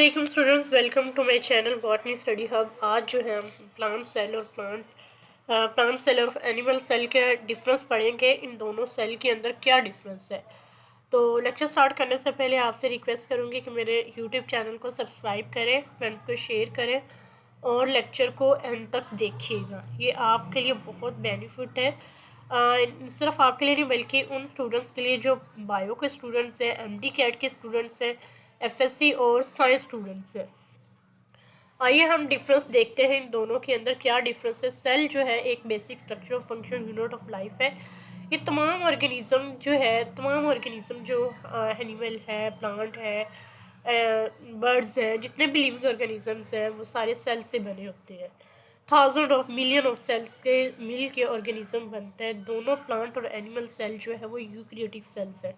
वालेकुम students, welcome to my channel botany study hub. आज जो है हम प्लांट सेल और एनिमल सेल के डिफरेंस पढ़ेंगे। इन दोनों सेल के अंदर क्या डिफरेंस है। तो लेक्चर स्टार्ट करने से पहले आपसे रिक्वेस्ट करूँगी कि मेरे यूट्यूब चैनल को सब्सक्राइब करें, फ्रेंड्स को शेयर करें और लेक्चर को एंड तक देखिएगा। ये आपके लिए बहुत बेनिफिट है, सिर्फ आपके लिए नहीं बल्कि उन स्टूडेंट्स के लिए जो बायो के स्टूडेंट्स हैं, एमडी कैट के स्टूडेंट्स हैं, एफएससी और साइंस स्टूडेंट्स हैं। आइए हम डिफरेंस देखते हैं इन दोनों के अंदर क्या डिफरेंस है। सेल जो है एक basic structure of function unit of life है। ये तमाम ऑर्गेनिज्म जो एनिमल है, प्लांट है, बर्ड्स हैं, जितने भी लिविंग ऑर्गेनिजम्स हैं वो सारे सेल से बने होते हैं। Thousand of million of cells के मिल के ऑर्गेनिज्म बनते हैं। दोनों प्लांट और एनिमल सेल जो है वो यूकैरियोटिक सेल्स है।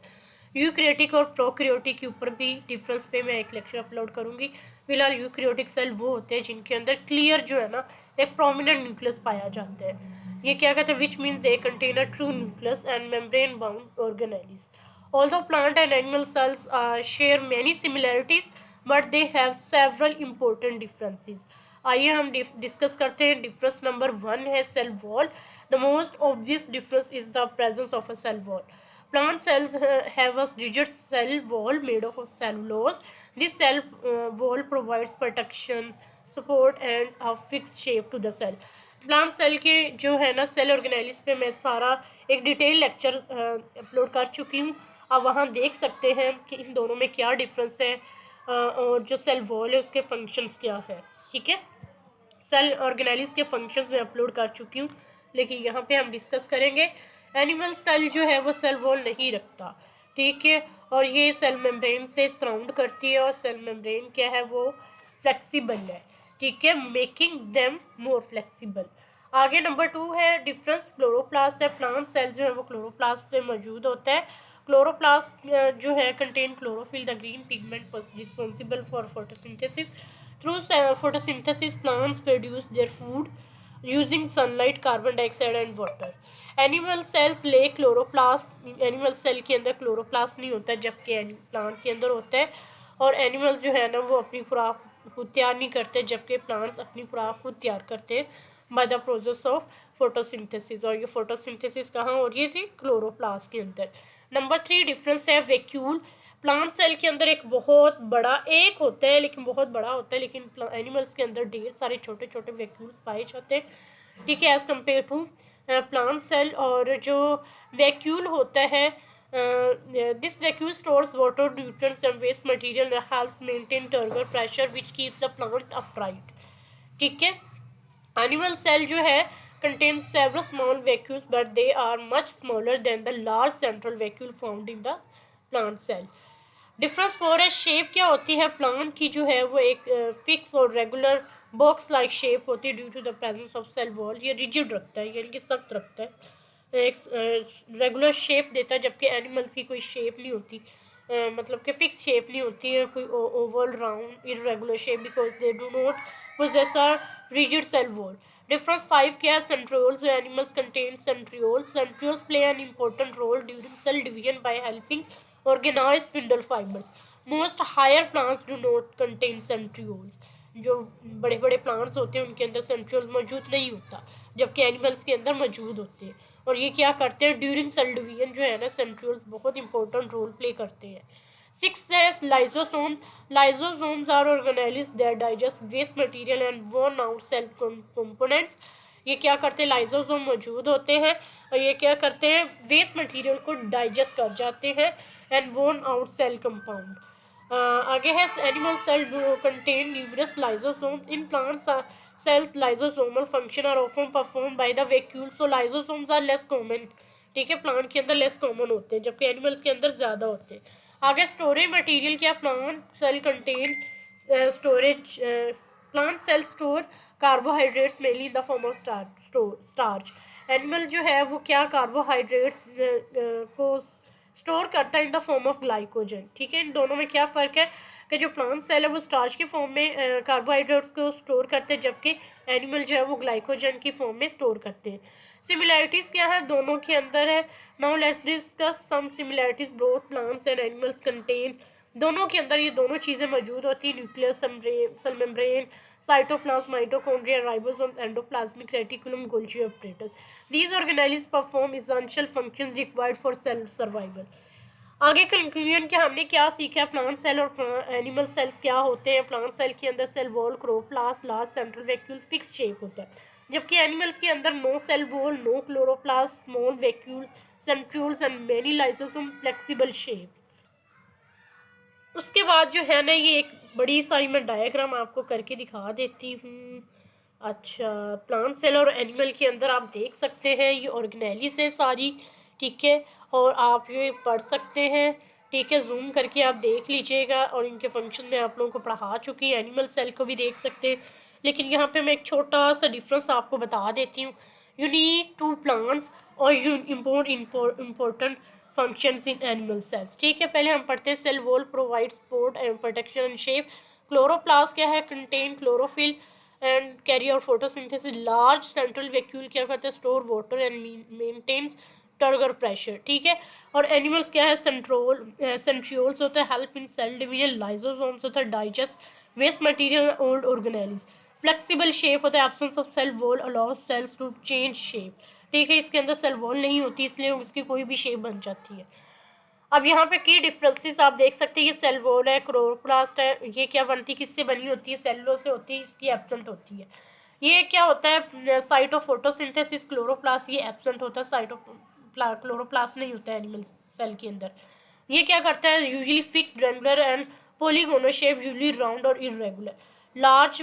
यूकैरियोटिक और प्रोकैरियोटिक के ऊपर भी डिफरेंस पे मैं एक लेक्चर अपलोड करूँगी। फिलहाल यूकैरियोटिक सेल वो होते हैं जिनके अंदर क्लियर जो है ना एक प्रोमिनेंट न्यूक्लियस पाया जाता है। ये क्या कहते हैं, which means they contain a true nucleus and membrane bound organelles. Although plant and animal cells share many similarities, but they have several important differences. आइए हम डिस्कस करते हैं। डिफरेंस नंबर 1 है cell wall. The most obvious difference is the presence of a cell wall. Plant cells have a rigid cell wall made of cellulose. This cell wall provides protection, support, and a fixed shape to the cell. Plant cell के जो है ना cell organelles पे मैं सारा एक detail lecture upload कर चुकी हूँ। आप वहाँ देख सकते हैं कि इन दोनों में क्या डिफरेंस है और जो सेल वॉल है उसके फंक्शंस क्या है। ठीक है, सेल ऑर्गेनेलिस के फंक्शंस में अपलोड कर चुकी हूँ, लेकिन यहाँ पे हम डिस्कस करेंगे। एनिमल सेल जो है वो सेल वॉल नहीं रखता, ठीक है, और ये सेल मेम्ब्रेन से सराउंड करती है और सेल मेम्ब्रेन क्या है वो फ्लेक्सिबल है, ठीक है, मेकिंग देम मोर फ्लेक्सिबल। आगे नंबर 2 है डिफरेंस क्लोरोप्लास्ट है। प्लांट सेल जो है वो क्लोरोप्लास्ट में मौजूद होता है। क्लोरोप्लास्ट जो है contain chlorophyll, the green pigment responsible for photosynthesis. Through photosynthesis, plants produce their food using sunlight, carbon dioxide and water. Animal cells ले क्लोरोप्लास्ट, एनिमल सेल के अंदर क्लोरोप्लास्ट नहीं होता जबकि प्लांट के अंदर होता है। और एनिमल्स जो है ना वो अपनी खुराक खुद तैयार नहीं करते जबकि प्लांट्स अपनी खुराक खुद तैयार करते हैं by the process of photosynthesis. और ये फोटोसिंथेसिस कहाँ हो रही थी? क्लोरोप्लास्ट के अंदर। नंबर 3 डिफरेंस है वैक्यूल। प्लांट सेल के अंदर एक बहुत बड़ा एक होता है लेकिन बहुत बड़ा होता है, लेकिन एनिमल्स के अंदर ढेर सारे छोटे छोटे वैक्यूल्स पाए जाते हैं, ठीक है, as compare to plant cell. और जो वैक्यूल होता है, this vacuole stores water, nutrients and waste material, helps maintain turgor pressure which keeps the plant upright, ठीक है। एनिमल सेल जो है contains several small vacuoles but they are much smaller than the large central vacuole found in the plant cell. Difference 4 है shape क्या होती है। Plant की जो है वो एक फिक्स और रेगुलर बॉक्स लाइक शेप होती है due to the presence of cell wall. ये रिजिड रखता है यानी कि सख्त रखता है, एक रेगुलर शेप देता है, जबकि एनिमल्स की कोई शेप नहीं होती, मतलब कि फिक्स शेप नहीं होती है, कोई oval, round, irregular shape, because they do not possess a rigid cell wall. Difference 5 क्या है centrioles. Animals contain centrioles. Centrioles play an important role during cell division by helping organize spindle fibers. Most higher plants do not contain centrioles. जो बड़े बड़े plants होते हैं उनके अंदर centriole मौजूद नहीं होता जबकि एनिमल्स के अंदर मौजूद होते हैं। और ये क्या करते हैं ड्यूरिंग सेल डिवीजन जो है ना सेंट्रियोल्स बहुत इंपॉर्टेंट रोल प्ले करते हैं। 6 है lysosome. Lysosomes are organelles that digest waste material and worn out cell components. ये क्या करते हैं, लाइजोसोम मौजूद होते हैं और ये क्या करते हैं, वेस्ट मटेरियल को डाइजेस्ट कर जाते हैं and worn out cell compound. आगे है animal cell contain numerous lysosomes. In plant cells lysosomal function are often perform by the vacuole, so lysosomes are less common, ठीक है, प्लांट के अंदर लेस कॉमन होते हैं जबकि एनिमल्स के अंदर ज़्यादा होते हैं। आगे स्टोरेज मटेरियल क्या, plant cell contain storage, plant cell store carbohydrates mainly in the form of starch. Animal जो है वो क्या कार्बोहाइड्रेट्स को स्टोर करता है in the form of glycogen, ठीक है। इन दोनों में क्या फ़र्क है कि जो प्लांट सेल है वो स्टार्च की फॉर्म में कार्बोहाइड्रेट्स को स्टोर करते हैं जबकि एनिमल जो है वो ग्लाइकोजन की फॉर्म में स्टोर करते हैं। सिमिलैरिटीज़ क्या है दोनों के अंदर है। Now let's discuss some similarities. Both plants and animals contain दोनों के अंदर ये दोनों चीज़ें मौजूद होती हैं, nucleus, cell membrane, cytoplasm, mitochondria, ribosome, endoplasmic reticulum, Golgi operators. These organelles perform essential functions required for cell survival. आगे कंक्लूजन क्या हमने क्या सीखा, प्लांट सेल और एनिमल सेल्स क्या होते हैं। प्लांट सेल के अंदर cell wall, chloroplast, large central vacuole, fix shape होता है, जबकि एनिमल्स के अंदर no cell wall, no chloroplast, small vacuoles, centrioles and many lysosome, flexible shape. उसके बाद जो है ना, ये एक बड़ी सारी मैं डायग्राम आपको करके दिखा देती हूँ। अच्छा, प्लांट सेल और एनिमल के अंदर आप देख सकते हैं ये ऑर्गेनेलिस है सारी, ठीक है, और आप ये पढ़ सकते हैं, ठीक है, जूम करके आप देख लीजिएगा। और इनके फंक्शन में आप लोगों को पढ़ा चुकी है, एनिमल सेल को भी देख सकते हैं, लेकिन यहाँ पे मैं एक छोटा सा डिफरेंस आपको बता देती हूँ। यूनिक टू प्लांट्स और important functions in animal cells, ठीक है। पहले हम पढ़ते हैं cell wall provide support and protection and shape. Chloroplast क्या है, contain chlorophyll and carry out photosynthesis. Large central vacuole क्या करते हैं, store water and maintains turgor pressure, ठीक है। और एनिमल्स क्या है, सेंट्रियोल्स होते हैं, help in cell division. Lysosomes होता है, digest waste material, old organelles. Flexible shape होता है, absence of cell wall allows cells to change shape, ठीक है। इसके अंदर सेल वॉल नहीं होती, इसलिए उसकी कोई भी शेप बन जाती है। अब यहाँ पे की डिफरेंसेस आप देख सकते हैं, ये सेल वॉल है, क्लोरोप्लास्ट है, ये क्या बनती है, किससे बनी होती है, सेल्यूलोज से होती है, इसकी एब्सेंट होती है। ये क्या होता है, साइट ऑफ फोटोसिंथेसिस, क्लोरोप्लास्ट, ये एब्सेंट होता है, साइट ऑफ क्लोरोप्लास्ट नहीं होता है एनिमल सेल के अंदर। ये क्या करता है, usually fixed, regular and polygonal shape, usually round और इरेगुलर। लार्ज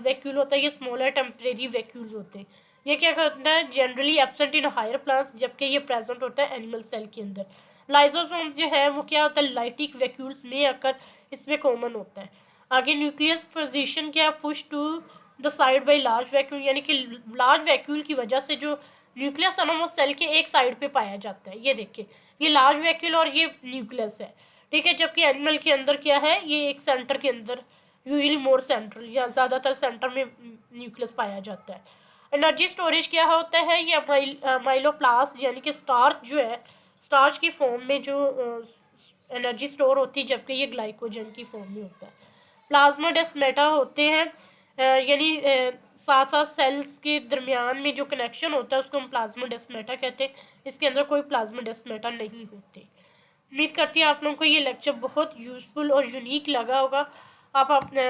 वैक्यूल होता है, ये स्मॉलर टेम्परेरी वैक्यूल्स होते हैं। ये क्या करता है, generally absent in higher plants, जबकि ये प्रेजेंट होता है एनिमल सेल के अंदर। लाइसोसोम्स जो है वो क्या होता है, लाइटिक वैक्यूल्स में आकर इसमें कॉमन होता है। आगे न्यूक्लियस पोजीशन क्या, push to the side by large vacuole, यानी कि लार्ज वैक्यूल की वजह से जो न्यूक्लियस है ना वो सेल के एक साइड पे पाया जाता है। ये देखिए, ये लार्ज वैक्यूल और ये न्यूक्लियस है, ठीक है। जबकि एनिमल के अंदर क्या है, ये एक सेंटर के अंदर, यूजुअली मोर सेंट्रल या ज़्यादातर सेंटर में न्यूक्लियस पाया जाता है। एनर्जी स्टोरेज क्या होता है, ये माइलोप्लास्ट यानी कि स्टार्च जो है, स्टार्च की फॉर्म में जो एनर्जी स्टोर होती है, जबकि ये ग्लाइकोजन की फॉर्म में होता है। प्लाज्मोडेस्माटा होते हैं, यानी साथ साथ सेल्स के दरमियान में जो कनेक्शन होता है उसको हम प्लाज्मोडेस्माटा कहते हैं। इसके अंदर कोई प्लाज्मोडेस्माटा नहीं होते। उम्मीद करती हूँ आप लोगों को ये लेक्चर बहुत यूज़फुल और यूनिक लगा होगा। आप अपने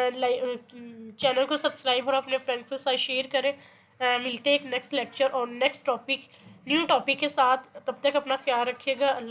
चैनल को सब्सक्राइब और अपने फ्रेंड्स के साथ शेयर करें। मिलते हैं एक नेक्स्ट लेक्चर और नेक्स्ट टॉपिक, न्यू टॉपिक के साथ। तब तक अपना ख्याल रखिएगा।